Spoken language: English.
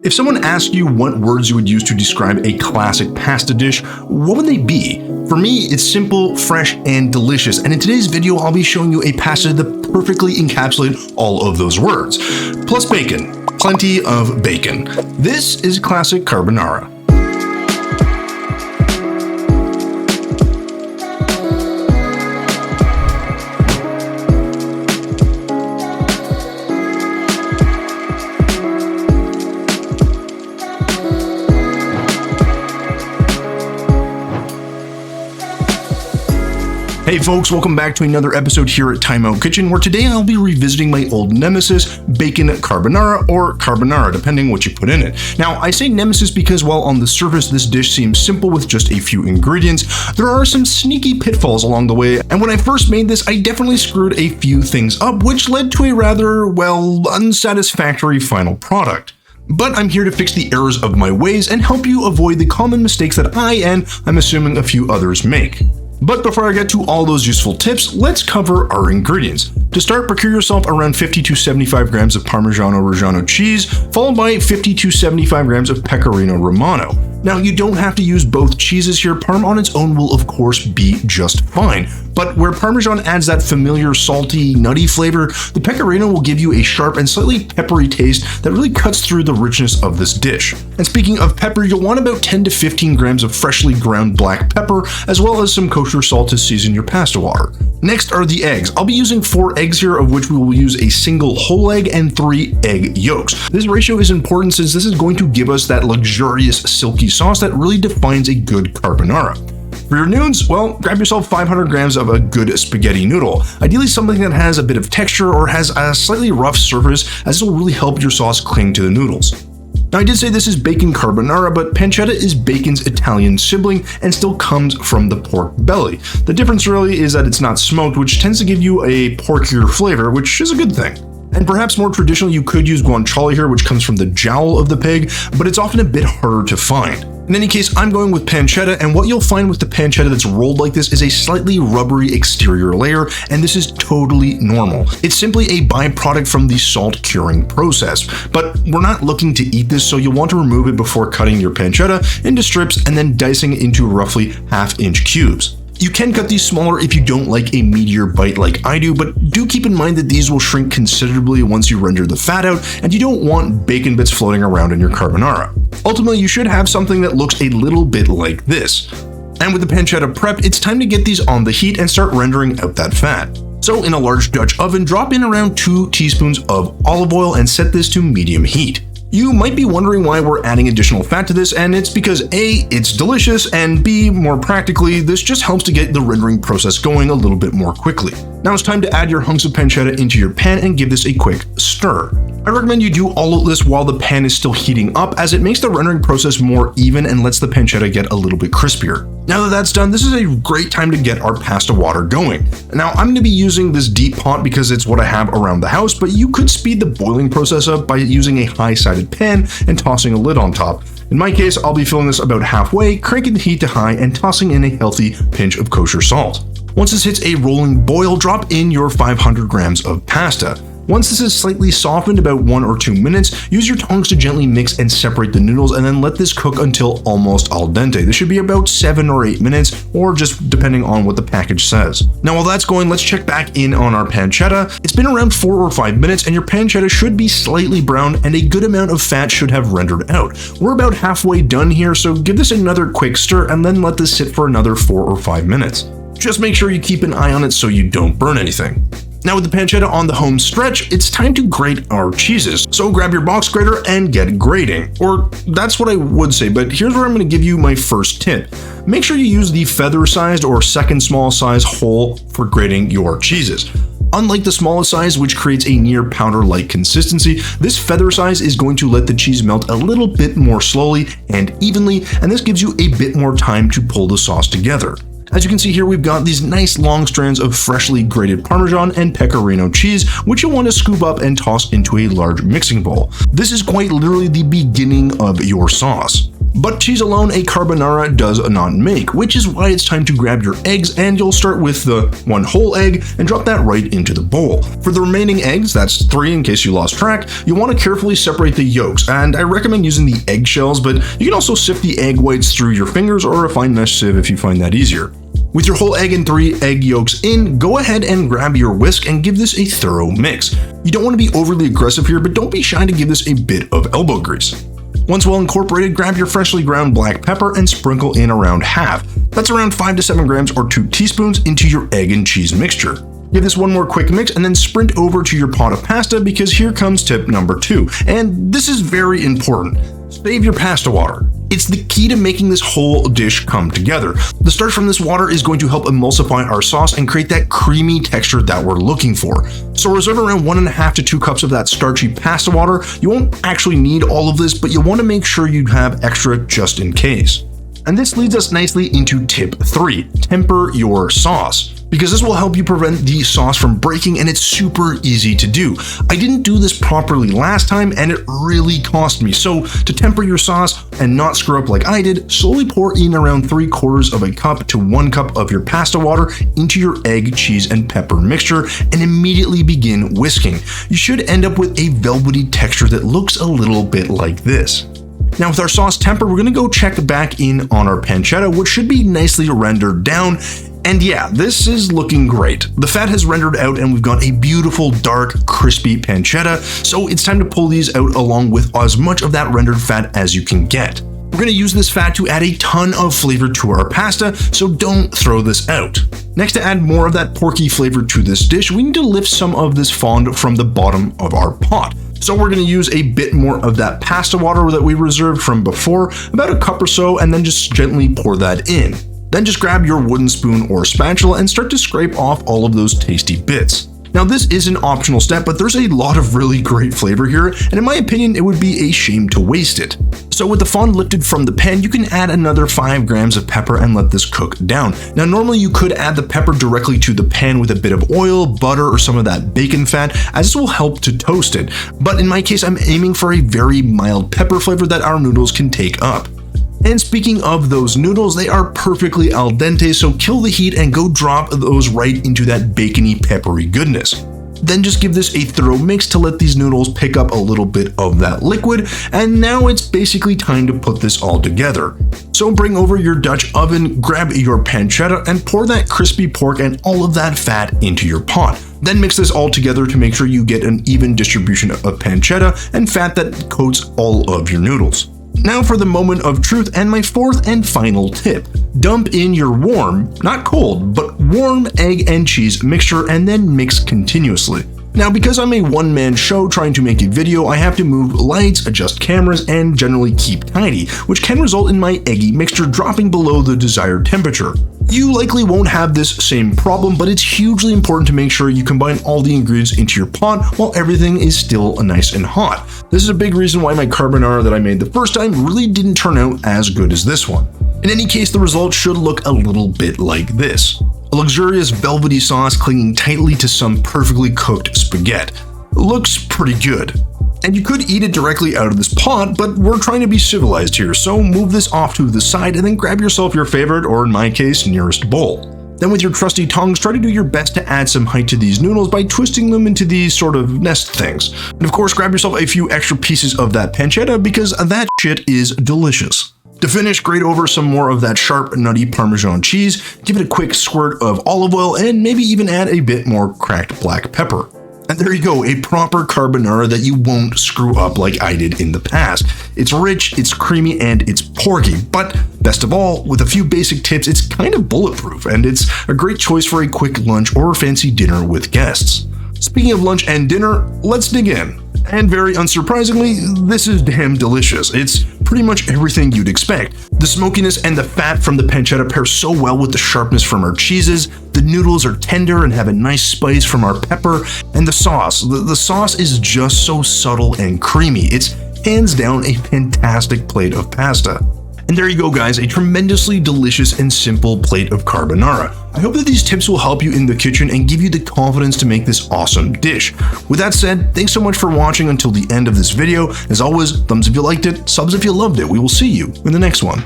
If someone asked you what words you would use to describe a classic pasta dish, what would they be? For me, it's simple, fresh, and delicious, and in today's video, I'll be showing you a pasta that perfectly encapsulates all of those words. Plus bacon. Plenty of bacon. This is classic carbonara. Hey folks, welcome back to another episode here at Time Out Kitchen, where today I'll be revisiting my old nemesis, bacon carbonara, or carbonara, depending what you put in it. Now, I say nemesis because while on the surface this dish seems simple with just a few ingredients, there are some sneaky pitfalls along the way, and when I first made this, I definitely screwed a few things up, which led to a rather, well, unsatisfactory final product. But I'm here to fix the errors of my ways and help you avoid the common mistakes that I, and I'm assuming a few others, make. But before I get to all those useful tips, let's cover our ingredients. To start, procure yourself around 50 to 75 grams of Parmigiano Reggiano cheese, followed by 50 to 75 grams of Pecorino Romano. Now, you don't have to use both cheeses here. Parm on its own will of course be just fine. But where Parmesan adds that familiar salty, nutty flavor, the Pecorino will give you a sharp and slightly peppery taste that really cuts through the richness of this dish. And speaking of pepper, you'll want about 10 to 15 grams of freshly ground black pepper, as well as some kosher salt to season your pasta water. Next are the eggs. I'll be using 4 eggs here, of which we will use a single whole egg and 3 egg yolks. This ratio is important since this is going to give us that luxurious silky sauce that really defines a good carbonara. For your noodles, well, grab yourself 500 grams of a good spaghetti noodle. Ideally something that has a bit of texture or has a slightly rough surface, as this will really help your sauce cling to the noodles. Now, I did say this is bacon carbonara, but pancetta is bacon's Italian sibling and still comes from the pork belly. The difference really is that it's not smoked, which tends to give you a porkier flavor, which is a good thing. And perhaps more traditionally, you could use guanciale here, which comes from the jowl of the pig, but it's often a bit harder to find. In any case, I'm going with pancetta, and what you'll find with the pancetta that's rolled like this is a slightly rubbery exterior layer, and this is totally normal. It's simply a byproduct from the salt curing process. But we're not looking to eat this, so you'll want to remove it before cutting your pancetta into strips and then dicing it into roughly ½ cubes. You can cut these smaller if you don't like a meatier bite like I do, but do keep in mind that these will shrink considerably once you render the fat out, and you don't want bacon bits floating around in your carbonara. Ultimately, you should have something that looks a little bit like this. And with the pancetta prep, it's time to get these on the heat and start rendering out that fat. So in a large Dutch oven, drop in around 2 teaspoons of olive oil and set this to medium heat. You might be wondering why we're adding additional fat to this, and it's because A, it's delicious, and B, more practically, this just helps to get the rendering process going a little bit more quickly. Now it's time to add your hunks of pancetta into your pan and give this a quick stir. I recommend you do all of this while the pan is still heating up, as it makes the rendering process more even and lets the pancetta get a little bit crispier. Now that that's done, this is a great time to get our pasta water going. Now I'm going to be using this deep pot because it's what I have around the house, but you could speed the boiling process up by using a high-sided pan and tossing a lid on top. In my case, I'll be filling this about halfway, cranking the heat to high, and tossing in a healthy pinch of kosher salt. Once this hits a rolling boil, drop in your 500 grams of pasta. Once this is slightly softened, about 1 or 2 minutes, use your tongs to gently mix and separate the noodles and then let this cook until almost al dente. This should be about 7 or 8 minutes, or just depending on what the package says. Now while that's going, let's check back in on our pancetta. It's been around 4 or 5 minutes and your pancetta should be slightly brown and a good amount of fat should have rendered out. We're about halfway done here, so give this another quick stir and then let this sit for another 4 or 5 minutes. Just make sure you keep an eye on it so you don't burn anything. Now with the pancetta on the home stretch, it's time to grate our cheeses. So grab your box grater and get grating. Or that's what I would say, but here's where I'm going to give you my first tip. Make sure you use the feather-sized or second small size hole for grating your cheeses. Unlike the smallest size, which creates a near powder-like consistency, this feather size is going to let the cheese melt a little bit more slowly and evenly, and this gives you a bit more time to pull the sauce together. As you can see here, we've got these nice long strands of freshly grated Parmesan and Pecorino cheese, which you'll want to scoop up and toss into a large mixing bowl. This is quite literally the beginning of your sauce. But cheese alone a carbonara does not make, which is why it's time to grab your eggs, and you'll start with the one whole egg and drop that right into the bowl. For the remaining eggs, that's 3 in case you lost track, you want to carefully separate the yolks, and I recommend using the eggshells, but you can also sift the egg whites through your fingers or a fine mesh sieve if you find that easier. With your whole egg and 3 egg yolks in, go ahead and grab your whisk and give this a thorough mix. You don't want to be overly aggressive here, but don't be shy to give this a bit of elbow grease. Once well incorporated, grab your freshly ground black pepper and sprinkle in around half. That's around 5 to 7 grams or 2 teaspoons into your egg and cheese mixture. Give this one more quick mix and then sprint over to your pot of pasta, because here comes tip number 2, and this is very important. Save your pasta water. It's the key to making this whole dish come together. The starch from this water is going to help emulsify our sauce and create that creamy texture that we're looking for. So reserve around 1.5 to 2 cups of that starchy pasta water. You won't actually need all of this, but you want to make sure you have extra just in case. And this leads us nicely into tip 3, temper your sauce, because this will help you prevent the sauce from breaking, and it's super easy to do. I didn't do this properly last time and it really cost me. So to temper your sauce and not screw up like I did, slowly pour in around 3/4 of a cup to 1 cup of your pasta water into your egg, cheese, and pepper mixture and immediately begin whisking. You should end up with a velvety texture that looks a little bit like this. Now with our sauce tempered, we're going to go check back in on our pancetta, which should be nicely rendered down. And yeah, this is looking great. The fat has rendered out and we've got a beautiful, dark, crispy pancetta, so it's time to pull these out along with as much of that rendered fat as you can get. We're going to use this fat to add a ton of flavor to our pasta, so don't throw this out. Next, to add more of that porky flavor to this dish, we need to lift some of this fond from the bottom of our pot. So we're going to use a bit more of that pasta water that we reserved from before, about a cup or so, and then just gently pour that in. Then just grab your wooden spoon or spatula and start to scrape off all of those tasty bits. Now this is an optional step, but there's a lot of really great flavor here, and in my opinion, it would be a shame to waste it. So with the fond lifted from the pan, you can add another 5 grams of pepper and let this cook down. Now normally you could add the pepper directly to the pan with a bit of oil, butter, or some of that bacon fat, as this will help to toast it. But in my case, I'm aiming for a very mild pepper flavor that our noodles can take up. And speaking of those noodles, they are perfectly al dente, so kill the heat and go drop those right into that bacony, peppery goodness. Then just give this a thorough mix to let these noodles pick up a little bit of that liquid, and now it's basically time to put this all together. So bring over your Dutch oven, grab your pancetta, and pour that crispy pork and all of that fat into your pot. Then mix this all together to make sure you get an even distribution of pancetta and fat that coats all of your noodles. Now for the moment of truth and my 4th and final tip. Dump in your warm, not cold, but warm egg and cheese mixture and then mix continuously. Now because I'm a one-man show trying to make a video, I have to move lights, adjust cameras, and generally keep tidy, which can result in my eggy mixture dropping below the desired temperature. You likely won't have this same problem, but it's hugely important to make sure you combine all the ingredients into your pot while everything is still nice and hot. This is a big reason why my carbonara that I made the first time really didn't turn out as good as this one. In any case, the result should look a little bit like this. A luxurious velvety sauce clinging tightly to some perfectly cooked spaghetti. Looks pretty good. And you could eat it directly out of this pot, but we're trying to be civilized here, so move this off to the side and then grab yourself your favorite, or in my case, nearest bowl. Then with your trusty tongs, try to do your best to add some height to these noodles by twisting them into these sort of nest things. And of course, grab yourself a few extra pieces of that pancetta because that shit is delicious. To finish, grate over some more of that sharp, nutty Parmesan cheese, give it a quick squirt of olive oil, and maybe even add a bit more cracked black pepper. And there you go, a proper carbonara that you won't screw up like I did in the past. It's rich, it's creamy, and it's porky, but best of all, with a few basic tips, it's kind of bulletproof, and it's a great choice for a quick lunch or a fancy dinner with guests. Speaking of lunch and dinner, let's dig in. And very unsurprisingly, this is damn delicious. It's pretty much everything you'd expect. The smokiness and the fat from the pancetta pair so well with the sharpness from our cheeses. The noodles are tender and have a nice spice from our pepper. And the sauce. The sauce is just so subtle and creamy. It's hands down a fantastic plate of pasta. And there you go, guys, a tremendously delicious and simple plate of carbonara. I hope that these tips will help you in the kitchen and give you the confidence to make this awesome dish. With that said, thanks so much for watching until the end of this video. As always, thumbs if you liked it, subs if you loved it. We will see you in the next one.